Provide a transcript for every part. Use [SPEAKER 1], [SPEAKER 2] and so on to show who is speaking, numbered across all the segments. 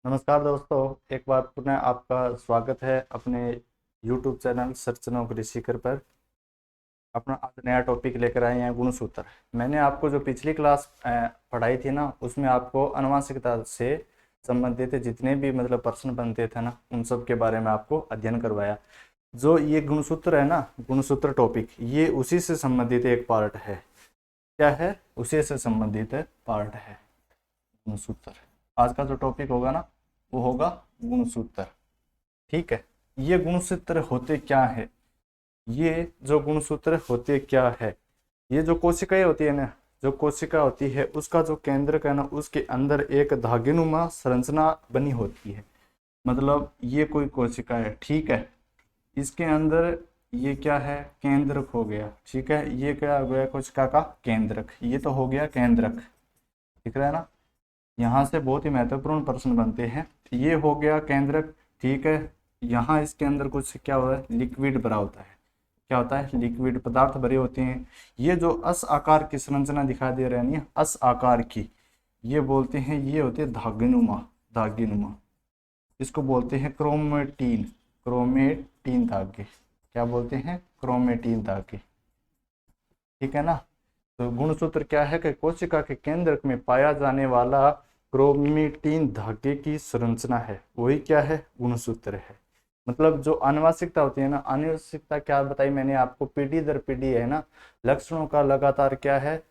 [SPEAKER 1] नमस्कार दोस्तों, एक बार पुनः आपका स्वागत है अपने YouTube चैनल सर्च नौकरी सीकर पर। अपना आज नया टॉपिक लेकर आए हैं गुणसूत्र। मैंने आपको जो पिछली क्लास पढ़ाई थी ना, उसमें आपको आनुवंशिकता से संबंधित जितने भी मतलब प्रश्न बनते थे ना, उन सब के बारे में आपको अध्ययन करवाया। जो ये गुणसूत्र है ना, गुणसूत्र टॉपिक, ये उसी से संबंधित एक पार्ट है। क्या है? उसी से संबंधित पार्ट है गुणसूत्र। आज का जो टॉपिक होगा ना, वो होगा गुणसूत्र। ठीक है। ये गुणसूत्र होते क्या है? ये जो गुणसूत्र होते क्या है, ये जो कोशिकाएं होती है ना, जो कोशिका होती है उसका जो केंद्रक है ना, उसके अंदर एक धागेनुमा संरचना बनी होती है। मतलब ये कोई कोशिका है, ठीक है, इसके अंदर ये क्या है? केंद्रक हो गया। ठीक है, ये क्या हो गया? कोशिका का केंद्रक। ये तो हो गया केंद्रक, दिख रहा है ना। यहाँ से बहुत ही महत्वपूर्ण प्रश्न बनते हैं। ये हो गया केंद्रक, ठीक है। यहाँ इसके अंदर कुछ क्या होता है? लिक्विड भरा होता है। क्या होता है? लिक्विड पदार्थ भरे होते हैं। ये जो अस आकार की संरचना दिखाई दे रही है ना, अस आकार की, ये बोलते हैं, ये होते हैं धागेनुमा। धागेनुमा, इसको बोलते हैं क्रोमेटीन। क्रोमेटीन धागे, क्या बोलते हैं? क्रोमेटीन धागे। ठीक है ना। तो गुणसूत्र क्या है कि कोशिका के केंद्र में पाया जाने वाला क्रोमेटीन धागे की संरचना है, वही क्या है? गुणसूत्र है। मतलब जो आनुवंशिकता होती है ना, आनुवंशिकता क्या बताई मैंने आपको? पीढ़ी दर पीढ़ी है ना, लक्षणों का लगातार क्या है?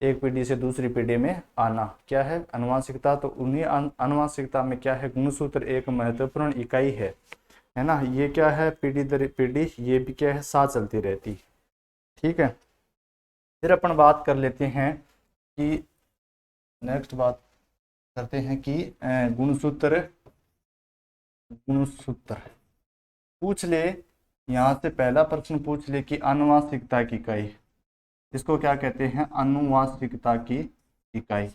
[SPEAKER 1] एक पीढ़ी से दूसरी पीढ़ी में आना, क्या है? आनुवंशिकता। तो उन्हीं आनुवंशिकता में क्या है? गुणसूत्र एक महत्वपूर्ण इकाई है ना। ये क्या है? पीढ़ी दर पीढ़ी ये भी क्या है? साथ चलती रहती। ठीक है। फिर अपन बात कर लेते हैं कि नेक्स्ट बात करते हैं कि गुणसूत्र। गुणसूत्र पूछ ले, यहाँ से पहला प्रश्न पूछ ले कि आनुवंशिकता की इकाई, इसको क्या कहते हैं? आनुवंशिकता की इकाई।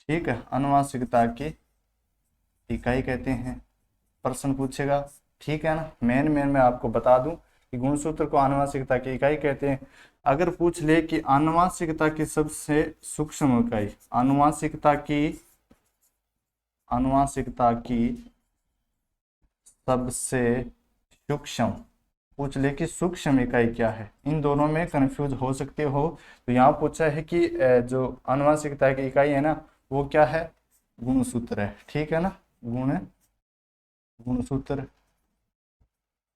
[SPEAKER 1] ठीक है, आनुवंशिकता की इकाई कहते हैं। प्रश्न पूछेगा, ठीक है ना। मेन मैं आपको बता दूं कि गुणसूत्र को आनुवंशिकता की इकाई कहते हैं। अगर पूछ ले कि आनुवंशिकता की सबसे सूक्ष्म इकाई, आनुवंशिकता की सबसे सूक्ष्म, पूछ ले कि सूक्ष्म इकाई क्या है। इन दोनों में कंफ्यूज हो सकते हो। तो यहाँ पूछा है कि जो आनुवंशिकता की इकाई है ना, वो क्या है? गुणसूत्र है। ठीक है ना, गुणसूत्र।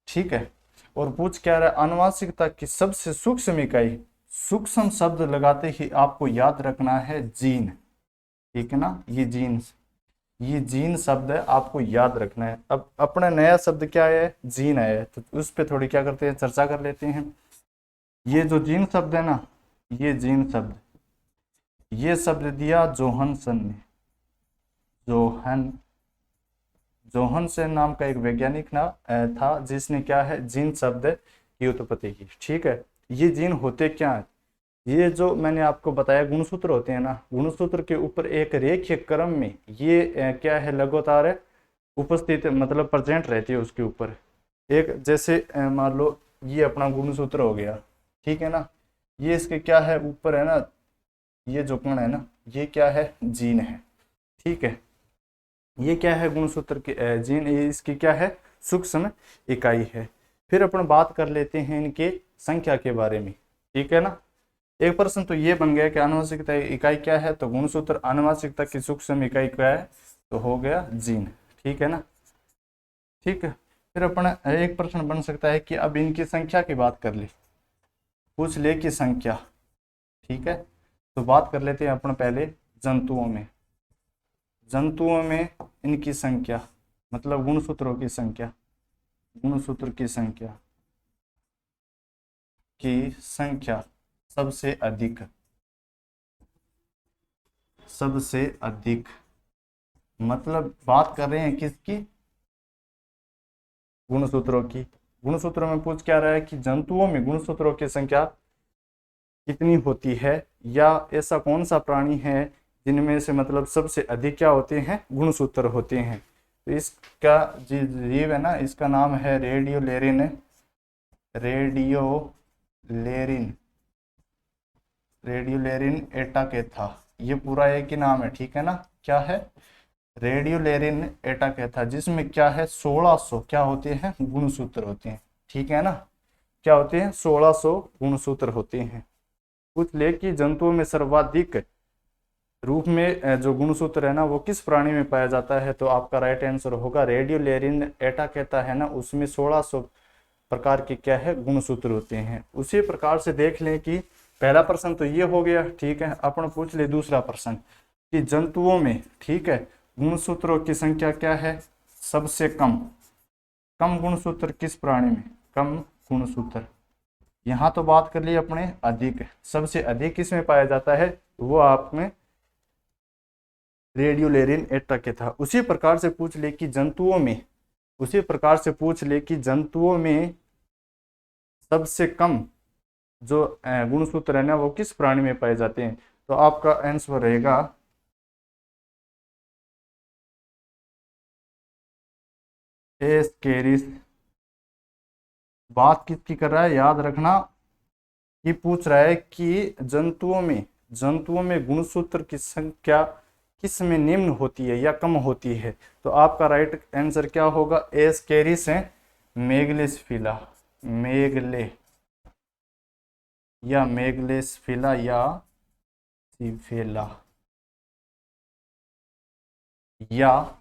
[SPEAKER 1] ठीक है। और पूछ क्या रहा है? आनुवंशिकता की सबसे सूक्ष्म इकाई। सूक्ष्म शब्द लगाते ही आपको याद रखना है जीन। ठीक है ना, ये जीन शब्द है, आपको याद रखना है। अब अपना नया शब्द क्या है? जीन है। तो उस पर थोड़ी क्या करते हैं? चर्चा कर लेते हैं। ये जो जीन शब्द है ना, ये जीन शब्द, ये शब्द दिया जोहनसन ने। जोहन जोहनसन नाम का एक वैज्ञानिक था, जिसने क्या है? जीन शब्द की उत्पत्ति की। ठीक है। ये जीन होते क्या है? ये जो मैंने आपको बताया गुणसूत्र होते हैं ना, गुणसूत्र के ऊपर एक रेखीय क्रम में ये क्या है? लगातार उपस्थित, मतलब प्रेजेंट रहती है उसके ऊपर। एक जैसे मान लो ये अपना गुणसूत्र हो गया, ठीक है ना। ये इसके क्या है? ऊपर है ना, ये जो कण है ना, ये क्या है? जीन है। ठीक है। ये क्या है? गुणसूत्र के जीन, ये इसकी क्या है? सूक्ष्म इकाई है। फिर अपन बात कर लेते हैं इनके संख्या के बारे में। ठीक है ना। एक प्रश्न तो ये बन गया कि आनुवंशिकता इकाई क्या है? तो गुणसूत्र आनुवंशिकता की सूक्ष्म इकाई क्या है? तो हो गया जीन। ठीक है ना। ठीक है। फिर अपन एक प्रश्न बन सकता है कि अब इनकी संख्या की बात कर ले, पूछ ले की संख्या। ठीक है। तो बात कर लेते हैं अपन पहले जंतुओं में। जंतुओं में इनकी संख्या, मतलब गुणसूत्रों की संख्या, गुणसूत्र की संख्या सबसे अधिक, मतलब बात कर रहे हैं किसकी? गुणसूत्रों की। गुणसूत्रों में पूछ क्या रहा है कि जंतुओं में गुणसूत्रों की संख्या कितनी होती है, या ऐसा कौन सा प्राणी है जिनमें से मतलब सबसे अधिक क्या होते हैं? गुणसूत्र होते हैं। तो इसका जीव है ना, इसका नाम है रेडियोलेरिन। रेडियोलेरिन रेडियोलेरिन एटाकेथा, ये पूरा एक ही नाम है। ठीक है ना, क्या है? रेडियोलेरिन एटा कहता है, जिसमें क्या है 1600 क्या होते हैं गुणसूत्र होते हैं। ठीक है ना, क्या होते हैं 1600 गुणसूत्र होते हैं। पूछ ले कि जंतुओं में सर्वाधिक रूप में जो गुणसूत्र है ना वो किस प्राणी में पाया जाता है, तो आपका राइट आंसर होगा रेडियोलेरिन एटा कहता है ना, उसमें 1600 प्रकार के क्या है गुणसूत्र होते हैं। उसी प्रकार से देख लें कि पहला प्रश्न तो ये हो गया। ठीक है, अपन पूछ ले दूसरा प्रश्न कि जंतुओं में, ठीक है, गुणसूत्रों की संख्या क्या है सबसे कम। कम गुणसूत्र किस प्राणी में, कम गुणसूत्र। यहाँ तो बात कर ली अपने अधिक, सबसे अधिक किसमें पाया जाता है, वो आप में रेडियोलेरिन एटा के था। उसी प्रकार से पूछ ले कि जंतुओं में, उसी प्रकार से पूछ ले कि जंतुओं में सबसे कम जो गुणसूत्र है ना वो किस प्राणी में पाए जाते हैं, तो आपका आंसर रहेगा एस्केरिस। बात किसकी कर रहा है, याद रखना कि पूछ रहा है कि जंतुओं में गुणसूत्र की संख्या किस में निम्न होती है या कम होती है, तो आपका राइट आंसर क्या होगा, एस्केरिस है मेगलेसफिला, मेगले या मेगलेसफिला या सिफेला, या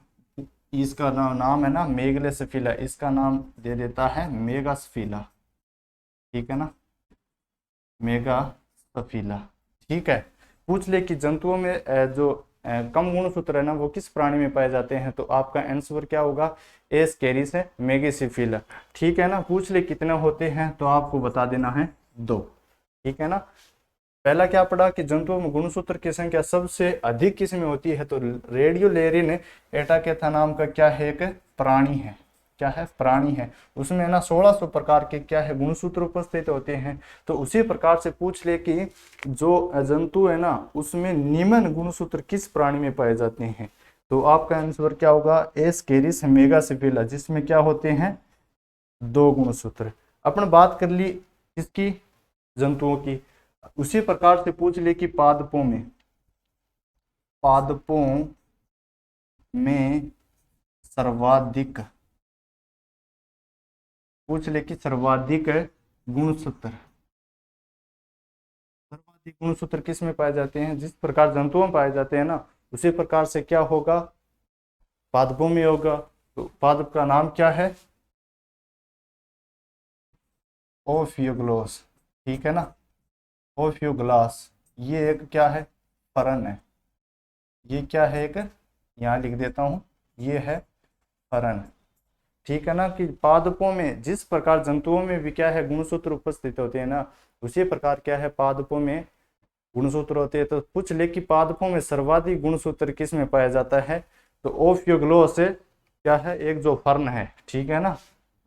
[SPEAKER 1] इसका नाम है ना मेगलेसफिला, इसका नाम दे देता है मेगासफिला। ठीक है ना, मेगासफिला। ठीक है, पूछ ले कि जंतुओं में जो कम गुणसूत्र है ना वो किस प्राणी में पाए जाते हैं, तो आपका आंसर क्या होगा, एस्केरिस है मेगासिफिला। ठीक है ना, पूछ ले कितने होते हैं, तो आपको बता देना है 2। ठीक है ना, पहला क्या पढ़ा कि जंतुओं में गुणसूत्र की संख्या सबसे अधिक किस में होती है, तो रेडियोलेरिन एटाकेथा नाम का क्या है, एक प्राणी है। क्या है, प्राणी है, उसमें ना 1600 प्रकार के क्या है गुणसूत्र उपस्थित होते हैं। तो उसी प्रकार से पूछ ले कि जो जंतु है ना उसमें निम्न गुणसूत्र किस प्राणी में पाए जाते हैं, तो आपका आंसर क्या होगा, एस्केरिस मेगासिफिला, जिसमें क्या होते हैं 2 गुणसूत्र। अपन बात कर ली किसकी, जंतुओं की। उसी प्रकार से पूछ ले कि पादपों में सर्वाधिक, पूछ ले कि सर्वाधिक गुणसूत्र किस में पाए जाते हैं, जिस प्रकार जंतुओं में पाए जाते हैं ना उसी प्रकार से क्या होगा पादपों में होगा। तो पादप का नाम क्या है, ओफियोग्लोस। ठीक है ना, ओफियोग्लास, ये एक क्या है फरन है, ये क्या है एक, यहाँ लिख देता हूँ, ये है फरन। ठीक है ना, कि पादपों में जिस प्रकार जंतुओं में भी क्या है गुणसूत्र उपस्थित होते हैं ना उसी प्रकार क्या है पादपों में गुणसूत्र होते हैं। तो पूछ ले कि पादपों में सर्वाधिक गुणसूत्र किस में पाया जाता है, तो ओफियोग्लोस क्या है एक जो फर्न है। ठीक है ना,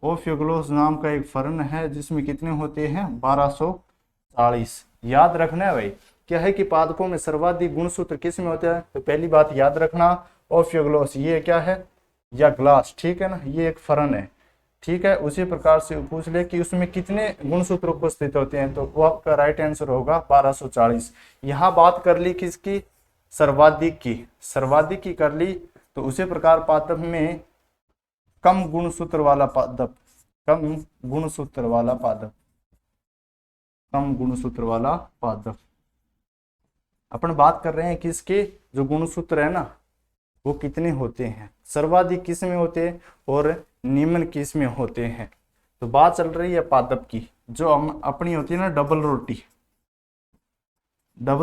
[SPEAKER 1] ओफियोग्लोस नाम का एक फर्न है जिसमें कितने होते हैं 1240। याद रखना है भाई, क्या है कि पादपों में सर्वाधिक गुणसूत्र किस में होता है, तो पहली बात याद रखना ओफियोग्लोस ये क्या है या ग्लास। ठीक है ना, ये एक फरन है। ठीक है, उसी प्रकार से पूछ ले कि उसमें कितने गुणसूत्र उपस्थित होते हैं, तो वो आपका राइट आंसर होगा 1240। यहाँ बात कर ली किसकी, सर्वाधिक की कर ली। तो उसी प्रकार पादप में कम गुणसूत्र वाला पादप, कम गुणसूत्र वाला पादप अपन बात कर रहे हैं कि इसके जो गुणसूत्र है ना वो कितने होते हैं, सर्वाधिक किस में होते हैं और निम्न किस में होते हैं। तो बात चल रही है पादप की, जो हम अपनी होती है ना डबल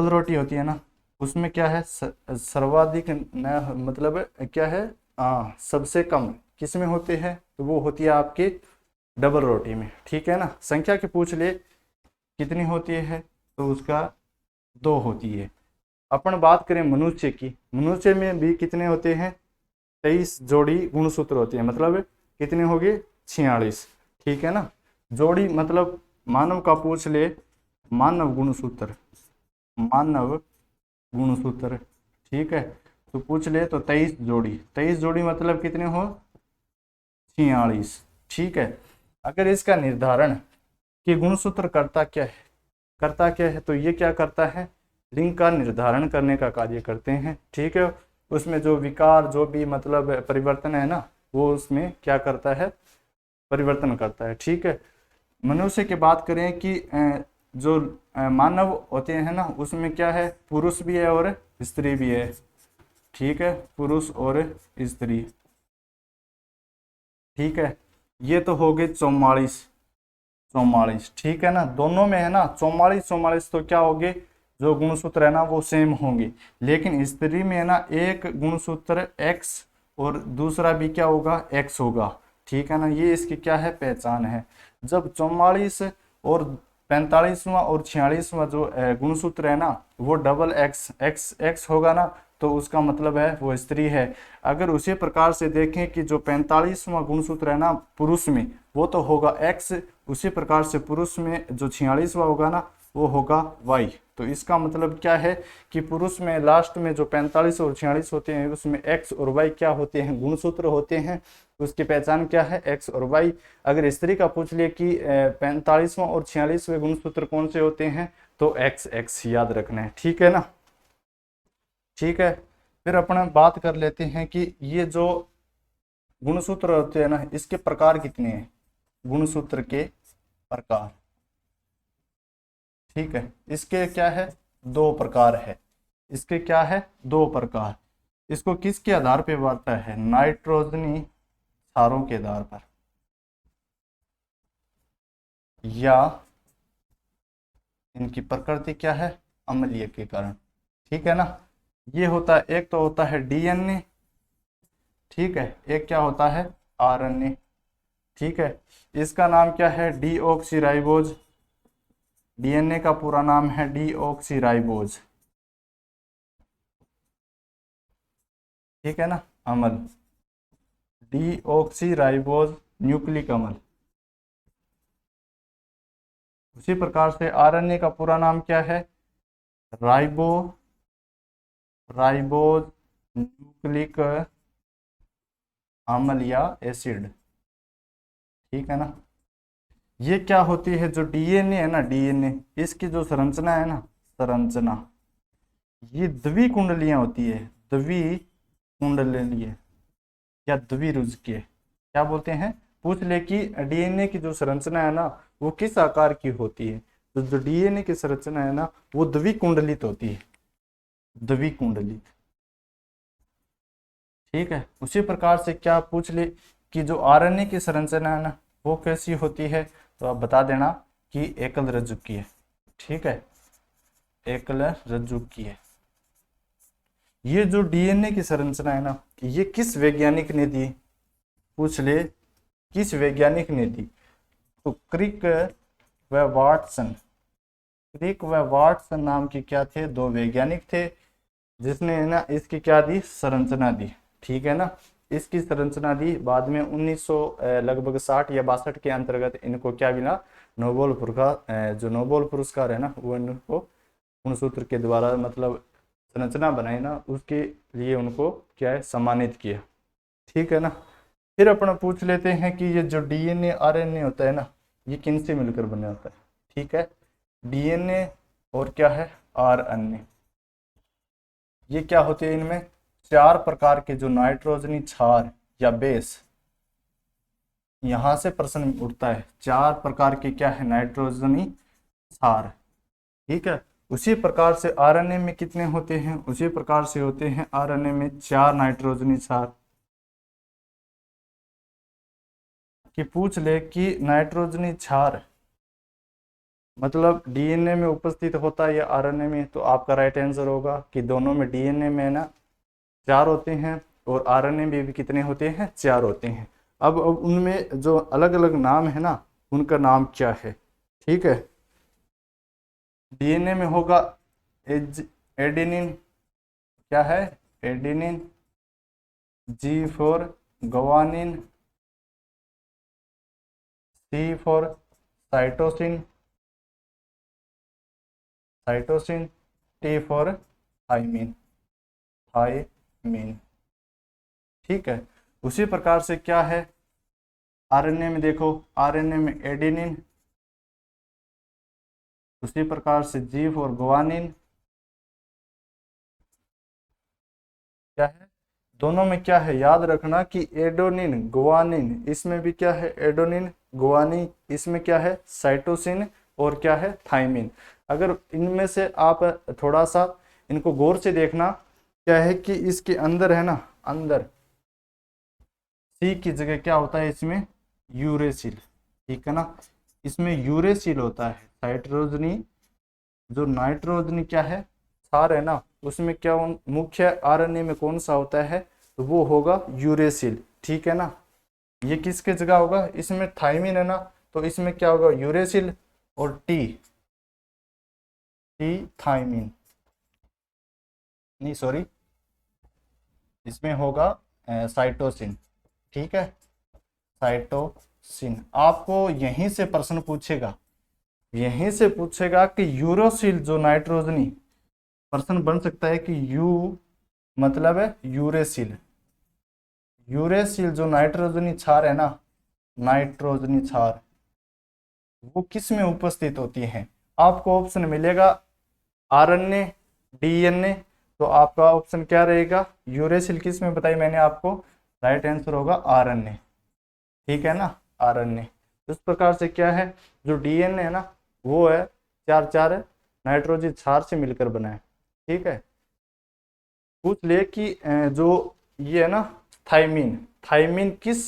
[SPEAKER 1] रोटी होती है ना, उसमें क्या है सर्वाधिक मतलब क्या है सबसे कम किस में होते हैं, तो वो होती है आपकी डबल रोटी में। ठीक है ना, संख्या की पूछ ले कितनी होती है, तो उसका 2 होती है। अपन बात करें मनुष्य की, मनुष्य में भी कितने होते हैं 23 जोड़ी गुणसूत्र होते हैं, मतलब कितने हो गए 46। ठीक है ना, जोड़ी मतलब मानव का पूछ ले, मानव गुणसूत्र। ठीक है, तो पूछ ले तो 23 जोड़ी मतलब कितने हो 46। ठीक है, अगर इसका निर्धारण कि गुणसूत्र करता क्या है, तो ये क्या करता है लिंग का निर्धारण करने का कार्य करते हैं। ठीक है, उसमें जो विकार जो भी मतलब परिवर्तन है ना, वो उसमें क्या करता है, परिवर्तन करता है। ठीक है। मनुष्य की बात करें कि जो मानव होते हैं ना, उसमें क्या है, पुरुष भी है और स्त्री भी है। ठीक है, पुरुष और स्त्री। ठीक है, ये तो हो गए 44 44। ठीक है ना, दोनों में है ना 44 44, तो क्या होंगे, जो गुणसूत्र है ना वो सेम होंगे। लेकिन स्त्री में है ना एक गुणसूत्र एक्स और दूसरा भी क्या होगा, एक्स होगा। ठीक है ना, ये इसकी क्या है, पहचान है। जब 44 और 45वां और 46वां जो गुणसूत्र है ना, वो डबल एक्स एक्स एक्स होगा ना, तो उसका मतलब है वो स्त्री है। अगर उसी प्रकार से देखें कि जो 45वां गुणसूत्र है ना पुरुष में, वो तो होगा एक्स, उसी प्रकार से पुरुष में जो 46वां होगा ना, वो होगा वाई। तो इसका मतलब क्या है कि पुरुष में लास्ट में जो 45 और 46 होते हैं, उसमें एक्स और वाई क्या होते हैं, गुणसूत्र होते हैं। उसकी पहचान क्या है, एक्स और वाई। अगर स्त्री का पूछ ले कि 45वां और 46वें गुणसूत्र कौन से होते हैं, तो एक्स एक्स याद रखना है। ठीक है ना। ठीक है, फिर अपन बात कर लेते हैं कि ये जो गुणसूत्र होते हैं ना, इसके प्रकार कितने हैं, गुणसूत्र के प्रकार। ठीक है, इसके क्या है, दो प्रकार है। इसके क्या है, दो प्रकार। इसको किसके आधार पे बांटा है, नाइट्रोजनी क्षारों के आधार पर, या इनकी प्रकृति क्या है, अम्लीय के कारण। ठीक है ना। ये होता है, एक तो होता है डीएनए। ठीक है, एक क्या होता है, आरएनए। ठीक है, इसका नाम क्या है, डीऑक्सीराइबोज। डीएनए का पूरा नाम है डीऑक्सीराइबोज। ठीक है ना, अम्ल, डीऑक्सीराइबोज न्यूक्लिक अम्ल। उसी प्रकार से आरएनए का पूरा नाम क्या है, राइबो राइबोज न्यूक्लिक अम्ल या एसिड। ठीक है ना। ये क्या होती है, जो डीएनए है ना, डीएनए, इसकी जो संरचना है ना, संरचना, ये द्विकुंडलियां होती है। द्विकुंडलीय या द्विरुजकीय, क्या बोलते हैं, पूछ ले कि डीएनए की जो संरचना है ना, वो किस आकार की होती है, तो जो डीएनए की संरचना है ना, वो द्विकुंडलित होती है, द्विकुंडलित। ठीक है, उसी प्रकार से क्या पूछ ले कि जो आरएनए की संरचना है ना, वो कैसी होती है, तो आप बता देना कि एकल रज्जु की है। ठीक है, एकल रज्जु की है। ये जो डीएनए की संरचना है ना, ये किस वैज्ञानिक ने दी, पूछ ले किस वैज्ञानिक ने दी, तो क्रिक व वाटसन। क्रिक व वाटसन नाम के क्या थे, दो वैज्ञानिक थे, जिसने ना इसकी क्या दी, संरचना दी। ठीक है ना, इसकी संरचना दी। बाद में 1900 लगभग 60 या 62 के अंतर्गत इनको क्या मिला, नोबेल पुरस्कार। जो नोबेल पुरस्कार है ना, वो इनको गुणसूत्र के द्वारा मतलब संरचना बनाई ना, उसके लिए उनको क्या है, सम्मानित किया। ठीक है ना। फिर अपन पूछ लेते हैं कि ये जो डीएनए आरएनए होता है ना, ये किन से मिलकर बना होता है। ठीक है, डीएनए और क्या है, आरएनए, ये क्या होते हैं, इनमें चार प्रकार के जो नाइट्रोजनी क्षार या बेस, यहां से प्रश्न उठता है, चार प्रकार के क्या है, नाइट्रोजनी क्षार। ठीक है, उसी प्रकार से आरएनए में कितने होते हैं, उसी प्रकार से होते हैं आरएनए में चार नाइट्रोजनी क्षार। कि पूछ ले कि नाइट्रोजनी क्षार मतलब डीएनए में उपस्थित होता है या आरएनए में, तो आपका राइट आंसर होगा कि दोनों में, डीएनए में ना चार होते हैं और आरएनए में भी कितने होते हैं, चार होते हैं। अब उनमें जो अलग अलग नाम है ना, उनका नाम क्या है। ठीक है, डीएनए में होगा एडेनिन, क्या है, adenine. G for guanine, C for cytosine, cytosine, T for thymine, thymine. ठीक है, उसी प्रकार से क्या है, आरएनए में देखो, आरएनए में एडेनिन, उसी प्रकार से जी फॉर ग्वानिन, क्या है, दोनों में क्या है, याद रखना कि एडोनिन गुआनिन, इसमें भी क्या है एडोनिन गुआनी, इसमें क्या है साइटोसिन और क्या है थाइमिन। अगर इनमें से आप थोड़ा सा इनको गौर से देखना, क्या है कि इसके अंदर है ना, अंदर सी की जगह क्या होता है इसमें यूरेसिल, ठीक है ना, इसमें यूरेसिल होता है। साइट्रोजनी जो नाइट्रोजनी क्या है क्षार है ना, उसमें क्या मुख्य आरएनए में कौन सा होता है, तो वो होगा यूरेसिल, ठीक है ना। ये किसके जगह होगा, इसमें थाइमिन है ना, तो इसमें क्या होगा यूरेसिल और टी टी थाइमिन, नहीं सॉरी, इसमें होगा साइटोसिन, ठीक है, साइटोसिन। आपको यहीं से प्रश्न पूछेगा, यहीं से पूछेगा कि यूरोसिल जो नाइट्रोजनी, प्रश्न बन सकता है कि यू मतलब है यूरेसिल, यूरेसिल जो नाइट्रोजनी क्षार है ना, नाइट्रोजनी क्षार वो किस में उपस्थित होती है। आपको ऑप्शन मिलेगा आरएनए, डीएनए, तो आपका ऑप्शन क्या रहेगा यूरेसिल, किस में बताई मैंने आपको, राइट आंसर होगा आरएनए, ठीक है ना, आरएनए। इस प्रकार से क्या है जो डीएनए है ना, वो है चार चार नाइट्रोजन क्षार से मिलकर बना है, ठीक है। पूछ ले कि जो ये है ना थाइमिन, थाइमिन किस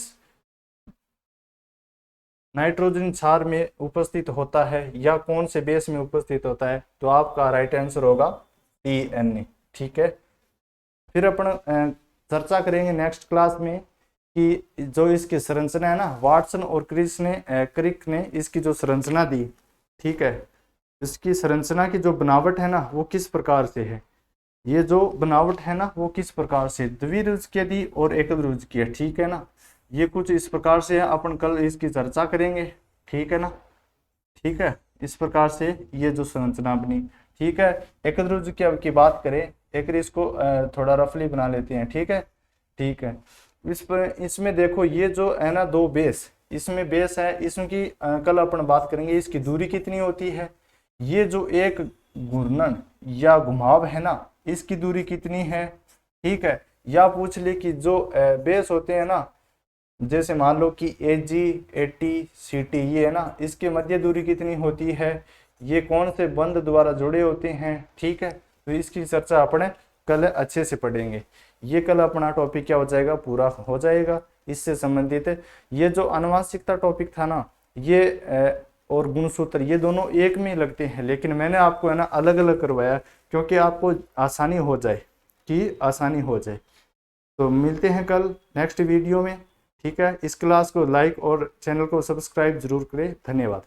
[SPEAKER 1] नाइट्रोजन क्षार में उपस्थित होता है या कौन से बेस में उपस्थित होता है, तो आपका राइट आंसर होगा डीएनए, ठीक है। फिर अपन चर्चा करेंगे नेक्स्ट क्लास में कि जो इसकी संरचना है ना, वाटसन और क्रिक ने इसकी जो संरचना दी, ठीक है, इसकी संरचना की जो बनावट है ना वो किस प्रकार से है, ये जो बनावट है ना वो किस प्रकार से द्विरुचकीय दी और एकरुचकीय, ठीक है ना, ये कुछ इस प्रकार से है, अपन कल इसकी चर्चा करेंगे, ठीक है ना, ठीक है। इस प्रकार से ये जो संरचना बनी, ठीक है। एकरुचकीय की बात करें, एक इसको थोड़ा रफली बना लेते हैं, ठीक है, ठीक है। इस पर इसमें देखो ये जो है ना दो बेस, इसमें बेस है, इसकी कल अपन बात करेंगे इसकी दूरी कितनी होती है, ये जो एक घूर्णन या घुमाव है ना इसकी दूरी कितनी है, ठीक है। या पूछ ले कि जो बेस होते हैं ना, जैसे मान लो कि AG AT CT ये है ना, इसके मध्य दूरी कितनी होती है, ये कौन से बंध द्वारा जुड़े होते हैं, ठीक है। तो इसकी चर्चा अपने कल अच्छे से पढ़ेंगे, ये कल अपना टॉपिक क्या हो जाएगा पूरा हो जाएगा। इससे संबंधित ये जो आनुवंशिकता टॉपिक था ना, ये और गुणसूत्र ये दोनों एक में लगते हैं, लेकिन मैंने आपको है ना अलग अलग करवाया क्योंकि आपको आसानी हो जाए, कि आसानी हो जाए। तो मिलते हैं कल नेक्स्ट वीडियो में, ठीक है। इस क्लास को लाइक और चैनल को सब्सक्राइब जरूर करें, धन्यवाद।